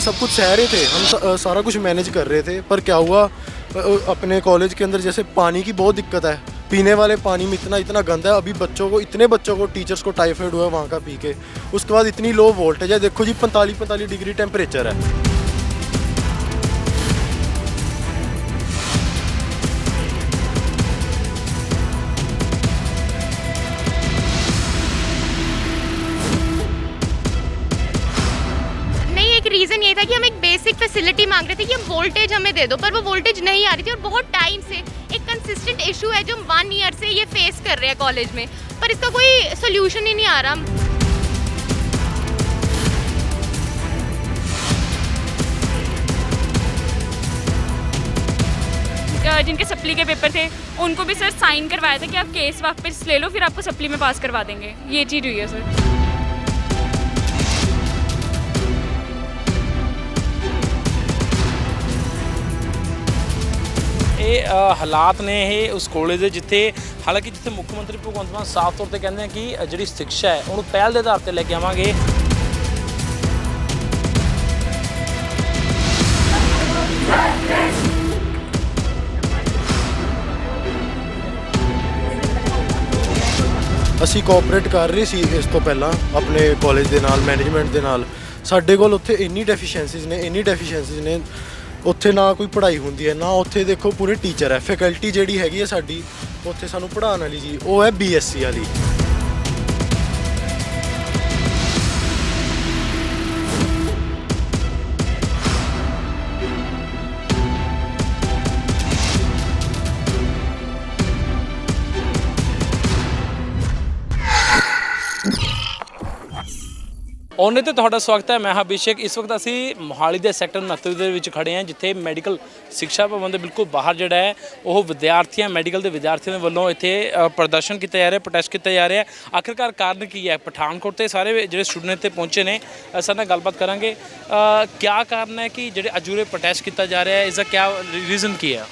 सब कुछ सह रहे थे, हम सारा कुछ मैनेज कर रहे थे, पर क्या हुआ अपने कॉलेज के अंदर जैसे पानी की बहुत दिक्कत है, पीने वाले पानी में इतना गंदा है। अभी इतने बच्चों को टीचर्स को टाइफाइड हुआ है वहाँ का पी के। उसके बाद इतनी लो वोल्टेज है, देखो जी 45 डिग्री टेम्परेचर है। रीज़न ये था कि हम एक बेसिक फैसिलिटी मांग रहे थे कि हम वोल्टेज हमें दे दो, पर वो वोल्टेज नहीं आ रही थी। और बहुत टाइम से एक कंसिस्टेंट इशू है जो हम 1 ईयर से ये फेस कर रहे हैं कॉलेज में, पर इसका कोई सोल्यूशन ही नहीं आ रहा। जिनके सप्ली के पेपर थे उनको भी सर साइन करवाया था कि आप केस वापस ले लो, फिर आपको सप्ली में पास करवा देंगे। ये चीज़ हुई है सर। ਇਹ ਹਾਲਾਤ ਨੇ ਇਹ ਉਸ ਕਾਲਜ ਦੇ ਜਿੱਥੇ ਹਾਲਾਂਕਿ ਜਿੱਥੇ ਮੁੱਖ ਮੰਤਰੀ ਭਗਵੰਤ ਮਾਨ ਸਾਫ਼ ਤੌਰ ਤੇ ਕਹਿੰਦੇ ਆ ਕਿ ਜਿਹੜੀ ਸਿੱਖਿਆ ਹੈ ਉਹਨੂੰ ਪਹਿਲ ਦੇ ਆਧਾਰ ਤੇ ਲੈ ਕੇ ਆਵਾਂਗੇ। ਅਸੀਂ ਕੋਆਪਰੇਟ ਕਰ ਰਹੇ ਸੀ ਇਸ ਤੋਂ ਪਹਿਲਾਂ ਆਪਣੇ ਕਾਲਜ ਦੇ ਨਾਲ, ਮੈਨੇਜਮੈਂਟ ਦੇ ਨਾਲ। ਸਾਡੇ ਕੋਲ ਉੱਥੇ ਇੰਨੀ ਡੈਫੀਸ਼ੀਐਂਸੀਜ਼ ਨੇ ਉੱਥੇ ਨਾ ਕੋਈ ਪੜ੍ਹਾਈ ਹੁੰਦੀ ਹੈ, ਨਾ ਉੱਥੇ ਦੇਖੋ ਪੂਰੇ ਟੀਚਰ ਹੈ। ਫੈਕਲਟੀ ਜਿਹੜੀ ਹੈਗੀ ਹੈ ਸਾਡੀ ਉੱਥੇ ਸਾਨੂੰ ਪੜ੍ਹਾਉਣ ਵਾਲੀ ਜੀ, ਉਹ ਹੈ BSc ਵਾਲੀ। ਉਹਨੇ ਤੇ ਤੁਹਾਡਾ ਸਵਾਗਤ ਹੈ। ਮੈਂ ਹਾਂ ਅਭਿਸ਼ੇਕ। ਇਸ ਵਕਤ ਅਸੀਂ ਮੋਹਾਲੀ ਦੇ ਸੈਕਟਰ 69 ਦੇ ਵਿੱਚ ਖੜੇ ਹਾਂ, ਜਿੱਥੇ ਮੈਡੀਕਲ ਸਿੱਖਿਆ ਭਵਨ ਦੇ ਬਿਲਕੁਲ ਬਾਹਰ ਜਿਹੜਾ ਹੈ ਉਹ ਵਿਦਿਆਰਥੀਆਂ, ਮੈਡੀਕਲ ਦੇ ਵਿਦਿਆਰਥੀਆਂ ਦੇ ਵੱਲੋਂ ਇੱਥੇ ਪ੍ਰਦਰਸ਼ਨ ਕੀਤਾ ਜਾ ਰਿਹਾ, ਪ੍ਰੋਟੈਸਟ ਕੀਤਾ ਜਾ ਰਿਹਾ। ਆਖਿਰਕਾਰ ਕਾਰਨ ਕੀ ਹੈ? ਪਠਾਨਕੋਟ ਤੇ ਸਾਰੇ ਜਿਹੜੇ ਸਟੂਡੈਂਟ ਇੱਥੇ ਪਹੁੰਚੇ ਨੇ, ਸਾਡੇ ਨਾਲ ਗੱਲਬਾਤ ਕਰਾਂਗੇ। ਕਿਆ ਕਾਰਨ ਹੈ ਕਿ ਜਿਹੜੇ ਅੱਜ ਉਰੇ ਪ੍ਰੋਟੈਸਟ ਕੀਤਾ ਜਾ ਰਿਹਾ ਹੈ, ਇਸ ਦਾ ਕਿਆ ਰੀਜ਼ਨ ਕੀ ਹੈ?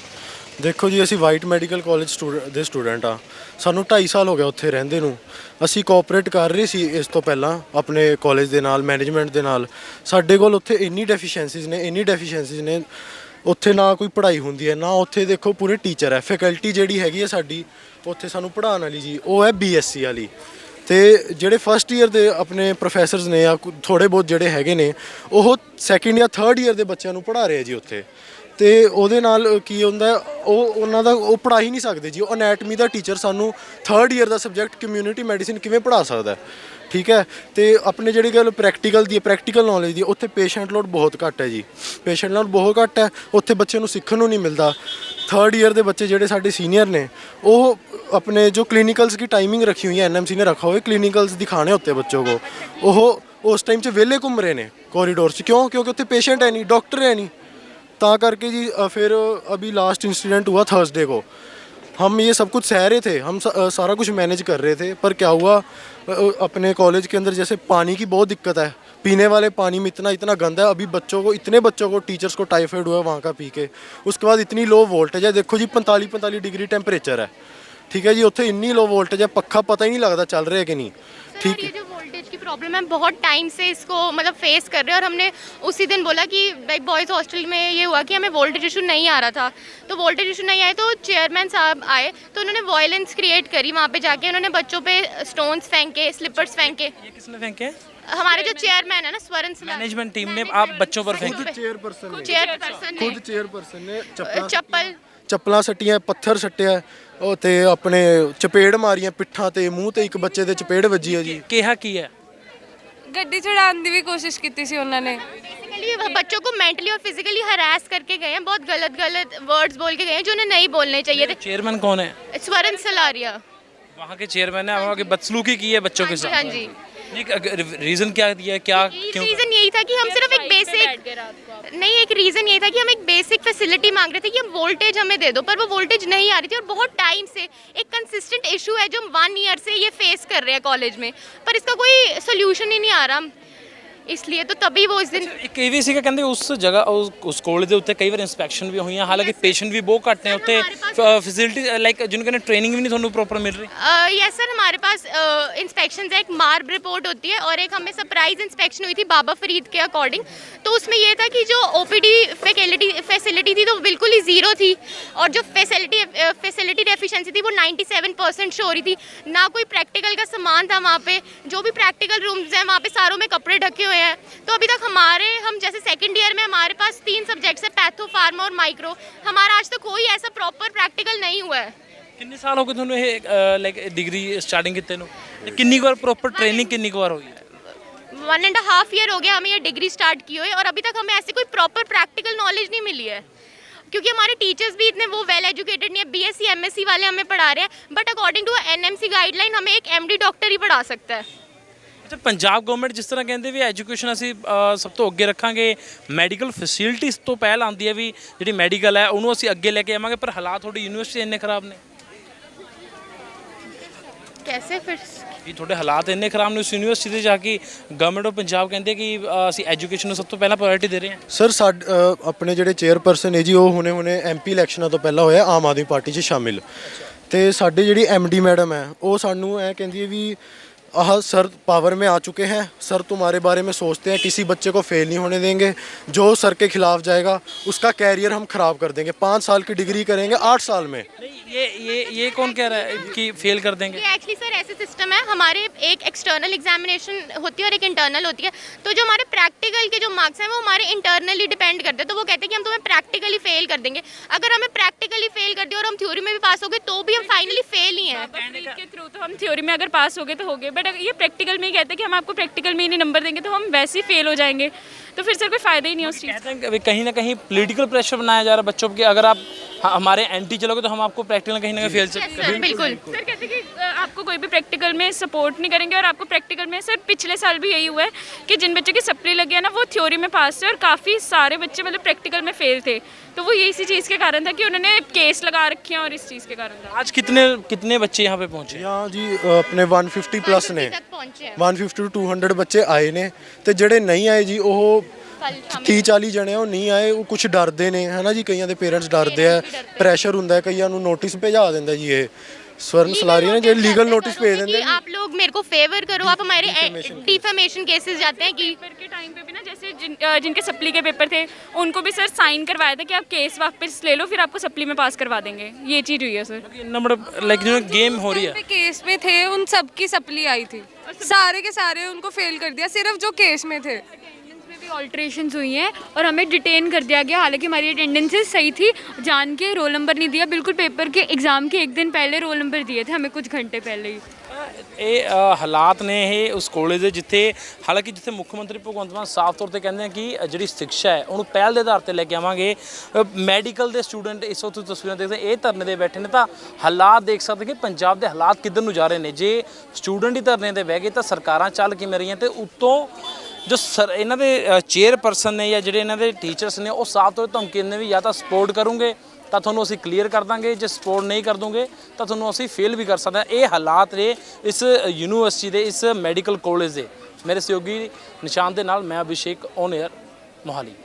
ਦੇਖੋ ਜੀ, ਅਸੀਂ ਵਾਈਟ ਮੈਡੀਕਲ ਕਾਲਜ ਦੇ ਸਟੂਡੈਂਟ ਆ। ਸਾਨੂੰ 2.5 ਸਾਲ ਹੋ ਗਿਆ ਉੱਥੇ ਰਹਿੰਦੇ ਨੂੰ। ਅਸੀਂ ਕੋਆਪਰੇਟ ਕਰ ਰਹੇ ਸੀ ਇਸ ਤੋਂ ਪਹਿਲਾਂ ਆਪਣੇ ਕਾਲਜ ਦੇ ਨਾਲ, ਮੈਨੇਜਮੈਂਟ ਦੇ ਨਾਲ। ਸਾਡੇ ਕੋਲ ਉੱਥੇ ਇੰਨੀ ਡੈਫੀਸ਼ੀਐਂਸੀਜ਼ ਨੇ ਉੱਥੇ ਨਾ ਕੋਈ ਪੜ੍ਹਾਈ ਹੁੰਦੀ ਹੈ, ਨਾ ਉੱਥੇ ਦੇਖੋ ਪੂਰੇ ਟੀਚਰ ਹੈ। ਫੈਕਲਟੀ ਜਿਹੜੀ ਹੈਗੀ ਹੈ ਸਾਡੀ ਉੱਥੇ ਸਾਨੂੰ ਪੜ੍ਹਾਉਣ ਵਾਲੀ ਜੀ, ਉਹ ਹੈ BSc ਵਾਲੀ। ਤੇ ਜਿਹੜੇ ਫਸਟ ਈਅਰ ਦੇ ਆਪਣੇ ਪ੍ਰੋਫੈਸਰਸ ਨੇ ਜਾਂ ਥੋੜ੍ਹੇ ਬਹੁਤ ਜਿਹੜੇ ਹੈਗੇ ਨੇ, ਉਹ ਸੈਕਿੰਡ ਜਾਂ ਥਰਡ ਈਅਰ ਦੇ ਬੱਚਿਆਂ ਨੂੰ ਪੜ੍ਹਾ ਰਹੇ ਜੀ ਉੱਥੇ। ਤੇ ਉਹਦੇ ਨਾਲ ਕੀ ਹੁੰਦਾ, ਉਹਨਾਂ ਦਾ ਉਹ ਪੜ੍ਹਾ ਹੀ ਨਹੀਂ ਸਕਦੇ ਜੀ। ਉਹ ਅਨੈਟਮੀ ਦਾ ਟੀਚਰ ਸਾਨੂੰ ਥਰਡ ਈਅਰ ਦਾ ਸਬਜੈਕਟ ਕਮਿਊਨਿਟੀ ਮੈਡੀਸਿਨ ਕਿਵੇਂ ਪੜ੍ਹਾ ਸਕਦਾ? ਠੀਕ ਹੈ। ਤੇ ਆਪਣੇ ਜਿਹੜੀ ਗੱਲ ਪ੍ਰੈਕਟੀਕਲ ਨੌਲੇਜ ਦੀ, ਉੱਥੇ ਪੇਸ਼ੈਂਟ ਲੋਡ ਬਹੁਤ ਘੱਟ ਹੈ ਜੀ। ਪੇਸ਼ੈਂਟ ਲੋਡ ਬਹੁਤ ਘੱਟ ਹੈ ਉੱਥੇ, ਬੱਚੇ ਨੂੰ ਸਿੱਖਣ ਨੂੰ ਨਹੀਂ ਮਿਲਦਾ। थर्ड ईयर के बच्चे ਜਿਹੜੇ ਸਾਡੇ सीनियर ने, वो अपने जो क्लिनिकल्स की टाइमिंग रखी हुई है, NMC ने रखा हुआ है, क्लिनिकल्स दिखाने होते हैं बच्चों को, वो उस टाइम से वेले घूम रहे हैं कॉरीडोर से। क्यों? क्योंकि उत्थे पेशेंट है नहीं, डॉक्टर है नहीं। ता करके जी फिर अभी लास्ट इंसिडेंट हुआ थर्सडे को। हम ये सब कुछ सह रहे थे, हम सारा कुछ मैनेज कर रहे थे, पर क्या हुआ अपने कॉलेज के अंदर जैसे पानी की बहुत दिक्कत है, पीने वाले पानी में इतना गंदा है। अभी इतने बच्चों को टीचर्स को टाइफाइड हुआ है वहाँ का पी के। उसके बाद इतनी लो वोल्टेज है, देखो जी 45 डिग्री टेम्परेचर है। ठीक है जी, उत्थे इतनी लो वोल्टेज है, पक्का पता ही नहीं लगता चल रहा है कि नहीं। ठीक है, जो वोल्टेज की प्रॉब्लम है बहुत टाइम से इसको मतलब फेस कर रहे हैं। और हमने उसी दिन बोला कि भाई बॉयज़ हॉस्टल में ये हुआ कि हमें वोल्टेज इशू नहीं आ रहा था, तो वोल्टेज इशू नहीं आए तो चेयरमैन साहब आए, तो उन्होंने वायलेंस क्रिएट करी वहाँ पे जाके। उन्होंने बच्चों पे स्टोन्स फेंके, स्लिपर्स फेंके। ये किसने फेंके? हमारे जो चेयरमैन है ना, स्वरण मैनेजमेंट टीम ने आप बच्चों पर फेंके? चेयरपर्सन ने ਚੱਪਲਾਂ ਸੱਟੀਆਂ, ਪੱਥਰ ਸੱਟਿਆ ਤੇ ਆਪਣੇ ਚਪੇੜ ਮਾਰੀਆਂ ਪਿੱਠਾਂ ਤੇ, ਮੂੰਹ ਤੇ। ਇੱਕ ਬੱਚੇ ਦੇ ਚਪੇੜ ਵੱਜੀ ਹੈ ਜੀ। ਕਿਹਾ ਕੀ ਹੈ? ਗੱਡੀ ਚੜਾਉਣ ਦੀ ਵੀ ਕੋਸ਼ਿਸ਼ ਕੀਤੀ ਸੀ ਉਹਨਾਂ ਨੇ। बेसिकली बच्चों को मेंटली और फिजिकली हरास करके गए हैं, बहुत गलत वर्ड्स बोल के गए हैं जो उन्हें नहीं बोलने चाहिए थे। चेयरमैन कौन है? स्वरण सलारिया वहाँ के चेयरमैन है। वहाँ की बदसलूकी की है बच्चों के साथ। हाँ जी। रीजन क्या दिया? क्या क्यों? रीजन यही था कि हम सिर्फ एक रीजन यही था कि हम एक बेसिक फैसिलिटी मांग रहे थे कि हम वोल्टेज हमें दे दो, पर वो वोल्टेज नहीं आ रही थी। और बहुत टाइम से एक कंसिस्टेंट इशू है जो हम 1 ईयर से ये फेस कर रहे हैं कॉलेज में, पर इसका कोई सोल्यूशन ही नहीं आ रहा। इसलिए तो तभी वो इस दिन ਇੱਕ ਇਹ ਵੀ ਸੀਗਾ ਕਹਿੰਦੇ ਉਸ ਜਗ੍ਹਾ ਉਸ ਕਾਲਜ ਦੇ ਉੱਤੇ ਕਈ ਵਾਰ ਇਨਸਪੈਕਸ਼ਨ ਵੀ ਹੋਈਆਂ ਹਾਲਾਂਕਿ ਪੇਸ਼ੈਂਟ ਵੀ ਬਹੁਤ ਘੱਟ ਨੇ ਉੱਤੇ ਫੈਸਿਲਿਟੀ ਲਾਈਕ ਜਿਹਨੂੰ ਕਹਿੰਦੇ ट्रेनिंग भी नहीं ਤੁਹਾਨੂੰ प्रॉपर मिल रही यस सर, हमारे पास इंस्पेक्शन है, एक मार्ब रिपोर्ट होती है और एक हमें सरप्राइज इंस्पेक्शन हुई थी बाबा फरीद के अकॉर्डिंग। तो उसमें ये था कि जो ओपीडी फैसिलिटी थी तो वो बिल्कुल ही ज़ीरो थी और जो फैसिलिटी डेफिशिएंसी थी वो 97% शो हो रही थी। ना कोई प्रैक्टिकल का सामान था वहाँ पे, जो भी प्रैक्टिकल रूम्स हैं वहाँ पे सारों में कपड़े ढके हुए हैं। तो अभी तक हम जैसे सेकेंड ईयर में हमारे पास 3 सब्जेक्ट्स है, पैथो, फार्मा और माइक्रो। हमारा आज तक कोई ऐसा प्रॉपर प्रैक्टिकल नहीं हुआ है। ਕਿੰਨੇ ਸਾਲ ਹੋ ਗਏ ਤੁਹਾਨੂੰ ਇਹ ਲਾਈਕ ਡਿਗਰੀ ਸਟਾਰਟਿੰਗ ਕੀਤੇ ਨੂੰ ਤੇ ਕਿੰਨੀ ਕੁ ਵਾਰ ਪ੍ਰੋਪਰ ਟ੍ਰੇਨਿੰਗ ਕਿੰਨੀ ਕੁ ਵਾਰ ਹੋਈ ਹੈ 1.5 ईयर हो गया हमें ये डिग्री स्टार्ट की हुई और अभी तक हमें ऐसी कोई प्रॉपर प्रैक्टिकल नॉलेज नहीं मिली है, क्योंकि हमारे टीचर्स भी इतने वो वेल एजुकेटेड नहीं है। बीएससी एमएससी वाले हमें पढ़ा रहे हैं, but according to NMC guideline हमें एक एमडी डॉक्टर ही पढ़ा सकता है। ਅੱਛਾ ਪੰਜਾਬ ਗਵਰਨਮੈਂਟ ਜਿਸ ਤਰ੍ਹਾਂ ਕਹਿੰਦੇ ਵੀ ਐਜੂਕੇਸ਼ਨ ਅਸੀਂ ਸਭ ਤੋਂ ਅੱਗੇ ਰੱਖਾਂਗੇ, ਮੈਡੀਕਲ ਫੈਸਿਲਿਟੀਜ਼ ਤੋਂ ਪਹਿਲ ਆਉਂਦੀ ਹੈ ਵੀ ਜਿਹੜੀ ਮੈਡੀਕਲ ਹੈ ਉਹਨੂੰ ਅਸੀਂ ਅੱਗੇ ਲੈ ਕੇ ਆਵਾਂਗੇ, ਪਰ ਹਾਲਾਤ ਤੁਹਾਡੀ ਯੂਨੀਵਰਸਿਟੀ ਇੰਨੇ ਖਰਾਬ ਨੇ कैसे फिर ਵੀ ਤੁਹਾਡੇ ਹਾਲਾਤ ਇੰਨੇ ਖਰਾਬ ਨੇ ਉਸ ਯੂਨੀਵਰਸਿਟੀ ਦੇ ਜਾ ਕੇ ਗਵਰਨਮੈਂਟ ਆਫ ਪੰਜਾਬ ਕਹਿੰਦੇ ਕਿ ਅਸੀਂ ਐਜੂਕੇਸ਼ਨ ਨੂੰ ਸਭ ਤੋਂ ਪਹਿਲਾਂ ਪ੍ਰਾਇੋਰਟੀ ਦੇ ਰਹੇ ਹਾਂ। ਸਰ ਆਪਣੇ ਜਿਹੜੇ ਚੇਅਰਪਰਸਨ ਹੈ ਜੀ ਉਹ ਹੁਣੇ ਐਮਪੀ ਇਲੈਕਸ਼ਨਾਂ ਤੋਂ ਪਹਿਲਾਂ ਹੋਇਆ ਆਮ ਆਦਮੀ ਪਾਰਟੀ 'ਚ ਸ਼ਾਮਿਲ, ਤੇ ਸਾਡੀ ਜਿਹੜੀ ਐਮਡੀ ਮੈਡਮ ਹੈ ਉਹ ਸਾਨੂੰ ਇਹ ਕਹਿੰਦੀ ਹੈ ਵੀ सर पावर में आ चुके हैं, सर तुम्हारे बारे में सोचते हैं, किसी बच्चे को फेल नहीं होने देंगे, जो सर के खिलाफ जाएगा उसका कैरियर हम ख़राब कर देंगे, 5 साल की डिग्री करेंगे 8 साल में। नहीं ये कौन कह रहा है कि फेल कर देंगे? ये एक्चुअली सर ऐसे सिस्टम है, हमारे एक एक्सटर्नल एग्जामिनेशन होती है और एक इंटरनल होती है। तो जो हमारे प्रैक्टिकल के जो मार्क्स हैं वो हमारे इंटरनली डिपेंड करते हैं। तो वो कहते हैं कि हम तुम्हें प्रैक्टिकली फेल कर देंगे। अगर हमें प्रैक्टिकली फेल कर दिया और हम थ्योरी में भी पास हो गए तो भी हम फाइनली फेल ही हैं। के थ्रू तो हम थ्योरी में अगर पास हो गए तो हो गए, बट ये प्रैक्टिकल में ही कहते हैं कि हम आपको प्रैक्टिकल में ही नहीं नंबर देंगे तो हम वैसे ही फेल हो जाएंगे, तो फिर सर कोई फ़ायदा ही नहीं है उस चीज़। कहते हैं कि कहीं ना कहीं पॉलिटिकल प्रेशर बनाया जा रहा है बच्चों के, अगर आप हमारे एंटी चलोगे तो हम आपको प्रैक्टिकल कहीं ना कहीं फेल सर बिल्कुल सर कहते हैं कि आपको कोई भी प्रैक्टिकल में सपोर्ट नहीं करेंगे, और आपको प्रैक्टिकल में सर पिछले साल भी यही हुआ है कि जिन बच्चों की सप्ली लगी है ना वो थ्योरी में पास थे और काफ़ी सारे बच्चे मतलब प्रैक्टिकल में फेल थे। तो वो इसी चीज़ के कारण था कि उन्होंने केस लगा रखे हैं और इस चीज़ के कारण था। आज कितने बच्चे यहाँ पे पहुँचे? यहाँ जी अपने 150 प्लस ने, तक पहुंचे हैं। 150 to 200 ਬੱਚੇ ਆਏ ਨੇ, ਤੇ ਜਿਹੜੇ ਨਹੀਂ ਆਏ ਜੀ ਉਹ कल शाम 30-40 ਜਣੇ ਉਹ ਨਹੀਂ ਆਏ, ਉਹ ਕੁਝ ਡਰਦੇ ਨੇ ਹੈ ਨਾ ਜੀ, ਕਈਆਂ ਦੇ ਪੇਰੈਂਟਸ ਡਰਦੇ ਆ, ਪ੍ਰੈਸ਼ਰ ਹੁੰਦਾ ਹੈ, ਕਈਆਂ ਨੂੰ ਨੋਟਿਸ ਭੇਜਾ ਦਿੰਦਾ ਜੀ ਇਹ स्वर्ण सलारी ने जो लीगल नोटिस भेज देंगे कि आप लोग मेरे को फेवर करो, आप हमारे डिफेमेशन केसेस जाते हैं कि पेपर के टाइम पे भी ना जैसे जिनके सप्ली के पेपर थे उनको भी सर साइन करवाया था कि आप केस वापस ले लो फिर आपको सप्ली में पास करवा देंगे। ये चीज़ हुई है सर। नंबर लाइक जो गेम हो रही है केस में थे उन सब की सप्ली आई थी, सारे के सारे उनको फेल कर दिया, सिर्फ जो केस में थे। भी ऑल्ट्रेशंस हुई हैं और हमें डिटेन कर दिया गया, हालांकि हमारी अटेंडेंसेस सही थी, जान के रोल नंबर नहीं दिया, बिल्कुल पेपर के एग्ज़ाम के एक दिन पहले रोल नंबर दिए थे हमें कुछ घंटे पहले ही। ਇਹ ਹਾਲਾਤ ਨੇ ਇਹ ਉਸ ਕਾਲਜ ਦੇ ਜਿੱਥੇ ਹਾਲਾਂਕਿ ਜਿੱਥੇ ਮੁੱਖ ਮੰਤਰੀ ਭਗਵੰਤ ਮਾਨ ਸਾਫ਼ ਤੌਰ ਤੇ ਕਹਿੰਦੇ ਆ ਕਿ ਜਿਹੜੀ ਸਿੱਖਿਆ ਹੈ ਉਹਨੂੰ ਪਹਿਲ ਦੇ ਆਧਾਰ ਤੇ ਲੈ ਕੇ ਆਵਾਂਗੇ। ਮੈਡੀਕਲ ਦੇ ਸਟੂਡੈਂਟ ਇਸ ਵਕਤ ਤਸਵੀਰਾਂ ਦੇਖਦੇ ਇਹ ਧਰਨੇ ਦੇ ਬੈਠੇ ਨੇ ਤਾਂ ਹਾਲਾਤ ਦੇਖ ਸਕਦੇ ਕਿ ਪੰਜਾਬ ਦੇ ਹਾਲਾਤ ਕਿੱਧਰ ਨੂੰ ਜਾ ਰਹੇ ਨੇ। ਜੇ ਸਟੂਡੈਂਟ ਹੀ ਧਰਨੇ ਤੇ ਬਹਿ ਗਏ ਤਾਂ ਸਰਕਾਰਾਂ ਚੱਲ ਕਿਵੇਂ ਰਹੀਆਂ, ਤੇ ਉੱਤੋਂ ਜੋ ਇਹਨਾਂ ਦੇ ਚੇਅਰਪਰਸਨ ਨੇ ਜਾਂ ਜਿਹੜੇ ਇਹਨਾਂ ਦੇ ਟੀਚਰਸ ਨੇ ਉਹ ਸਾਫ਼ ਤੌਰ ਤੇ ਧਮਕੀ ਦਿੰਦੇ ਵੀ ਜਾਂ ਤਾਂ ਸਪੋਰਟ ਕਰੂੰਗੇ ਤਾਂ ਤੁਹਾਨੂੰ ਅਸੀਂ ਕਲੀਅਰ ਕਰ ਦਾਂਗੇ, ਜੇ ਸਪੋਰਟ ਨਹੀਂ ਕਰ ਦੋਗੇ ਤਾਂ ਤੁਹਾਨੂੰ ਅਸੀਂ ਫੇਲ ਵੀ ਕਰ ਸਕਦੇ ਹਾਂ। ਇਹ ਹਾਲਾਤ ਨੇ ਇਸ ਯੂਨੀਵਰਸਿਟੀ ਦੇ ਇਸ ਮੈਡੀਕਲ ਕਾਲਜ ਦੇ। ਮੇਰੇ ਸਹਿਯੋਗੀ ਨਿਸ਼ਾਨ ਦੇ ਨਾਲ ਮੈਂ ਅਭਿਸ਼ੇਕ ਔਨ 에ਅਰ ਮੋਹਾਲੀ।